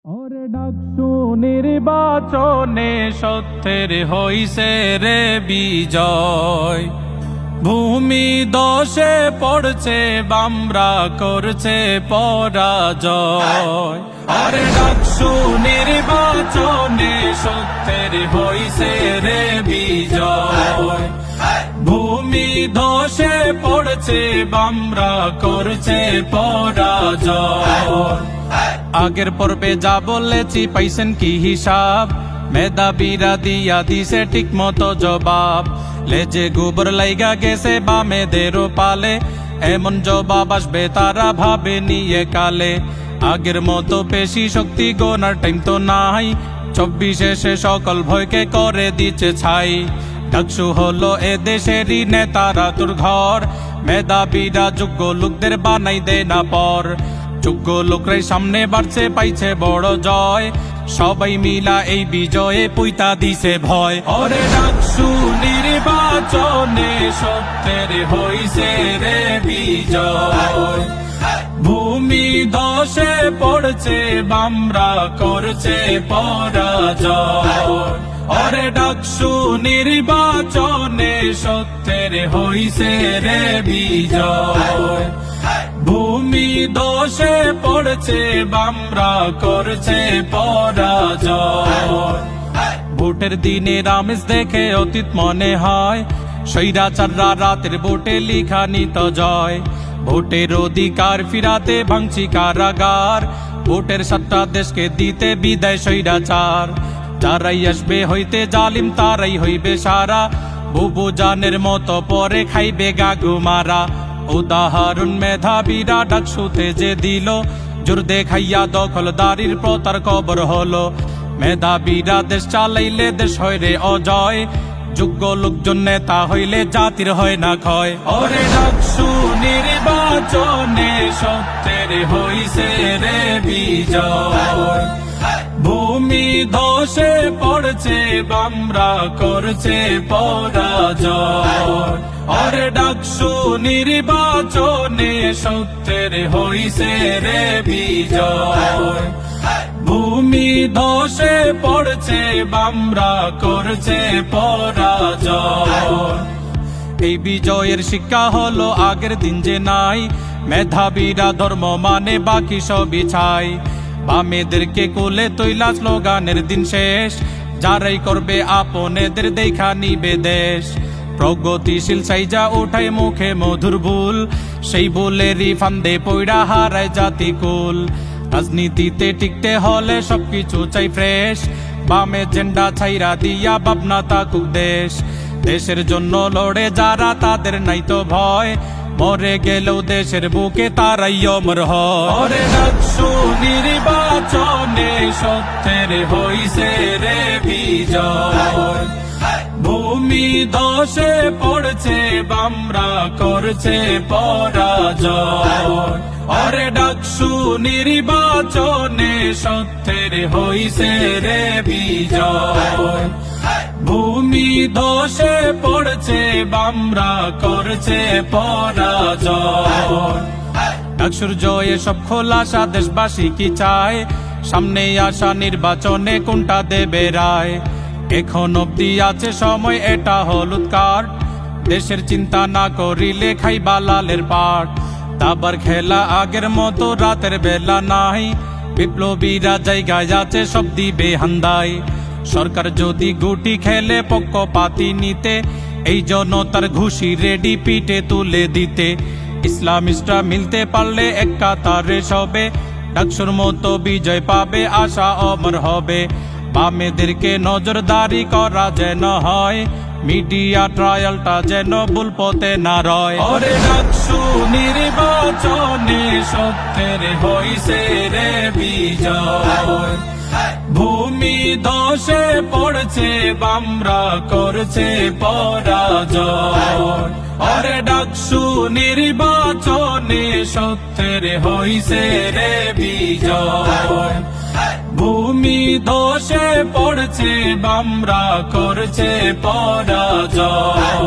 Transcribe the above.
ওরে ডাকসু নির্বাচনে সত্যের হইছে রে বিজয়। ভূমি দশে পড়ছে বামরা করছে পরাজয়। আরে ডাকসু নির্বাচনে সত্যের হইছে রে বিজয়। ভূমি দশে পড়ছে বামরা করছে পরাজয়। আগের পর্বে যা বলেছি পাইছেন কি হিসাব? মেধাবীরা দিয়া দিছে ঠিক মতো জবাব। লেজে গোবর লাইগা গেছে বামেদেরও পালে, এমন জবাব আসবে তারা ভাবে নিয়ে কালে। আগের মতো পেশি শক্তি গোনার টাইম তো নাই, 24 সে সকল ভয়কে করে দিচ্ছে ছাই। ডাকসু হলো এ দেশেরই নেতারা তোর ঘর, মেধাবীরা যোগ্য লোকদের বানাই দে না পর। যোগ্য লোকরাই সামনে বাড়ছে পাইছে বড় জয়, সবাই মিলা এই বিজয়ে পুইতা দিছে ভয়। ওরে ডাকসু নির্বাচনে সত্যের হইছে রে বিজয়। ভূমি দশে পড়ছে বামরা করছে পরাজয়। ওরে ডাকসু নির্বাচনে সত্যের হইছে রে বিজয়। ভূমি দশে পড়ছে বামরা করছে পরাজয়। ভোটের দিনে রামেশ দেখে অতীত মনে হয়, স্বৈরাচাররা রাতের ভোটে লিখা নিত জয়। ভোটের অধিকার ফিরাতে ভাঙছি কারাগার, ভোটের 7টা দেশকে দিতে বিদায় স্বৈরাচার। যারাই আসবে হইতে জালিম তারাই হইবে সারা, বুবু জানের মতো পরে খাইবে গাগু মারা। উদাহরণ মেধাবীরা ডাকসুতে যে দিল, জোর দেখাইয়া দখলদারির প্রতার কবর হলো। মেধাবীরা দেশ চালাইলে দেশ হয় রে অজয়, যোগ্য লোকজন নেতা হইলে জাতির হয় না ক্ষয়। ওরে ডাকসু নির্বাচনে সত্যের হইছে রে বিজয়। ভূমি দশে পড়ছে বামরা করছে পরাজয়। ওরে ডাকসু নির্বাচনে সত্যের হইছে রে বিজয়। ভূমি দশে পড়ছে বামরা করছে পরাজয়। এই বিজয়ের শিক্ষা হলো আগের দিন যে নাই, মেধাবীরা ধর্ম মানে বাকি সবই ছাই। বামেদেরকে কোলে তৈলা স্লোগানের দিন শেষ, যারাই করবে আপনেদের দেখা নিবে দেশ। প্রগতিশীল সাইজা ওঠায় মুখে মধুর ভুল, সেই ভুলেরই ফান্দে পইড়া হারায় জাতিকুল। রাজনীতিতে টিকতে হলে সবকিছু চাই ফ্রেশ, বামে জেন্ডা ছাইরা দিয়া ভাবনা তাকুক দেশ। দেশের জন্য লড়ে যারা তাদের নাই তো ভয়, মরে গেলেও দেশের বুকে তারাই অমর হয়। ওরে ডাকসু নির্বাচনে সত্যের হইছে রে বিজয়। ভূমি দশে পড়ছে বামরা করছে পরাজয়। ওরে ডাকসু নির্বাচনে সত্যের হইছে রে বিজয়। ভূমি দশে পড়ছে বামরা করছে পরাজয়। ডাকসুর জয়ে সব খোলাসা দেশবাসী কি চায়, সামনে আসা নির্বাচনে কোনটা দেবে রায়। এখন অব্দি আছে সময়, এটা হলুদ কার্ড, দেশের চিন্তা না করিলে খাইবা লালের পাট। দাবার খেলা আগের মতো রাতের বেলা নাই, বিপ্লবীরা জায়গায় আছে সব দিবে হান্দাই। সরকার যদি গুটি খেলে পক্ষপাতি নিতে, এই জনতার ঘুষি রেডি পিঠে তুলে দিতে। ইসলামিস্টরা মিলতে পারলে এক কাতারে সবে, ডাকসুর মতো বিজয় পাবে আশা অমর হবে। বামেদেরকে নজরদারি করা যেন হয়, মিডিয়া ট্রায়ালটা যেন ভুল পথে না রয়। ওরে ডাকসু নির্বাচনে সত্যের হইছে রে বিজয়। ভূমি দশে পড়ছে বামরা করছে পরাজয়। ওরে ডাকসু নির্বাচনে সত্যের হইছে রে বিজয়। ভূমি দশে পড়ছে বামরা করছে পরাজয়।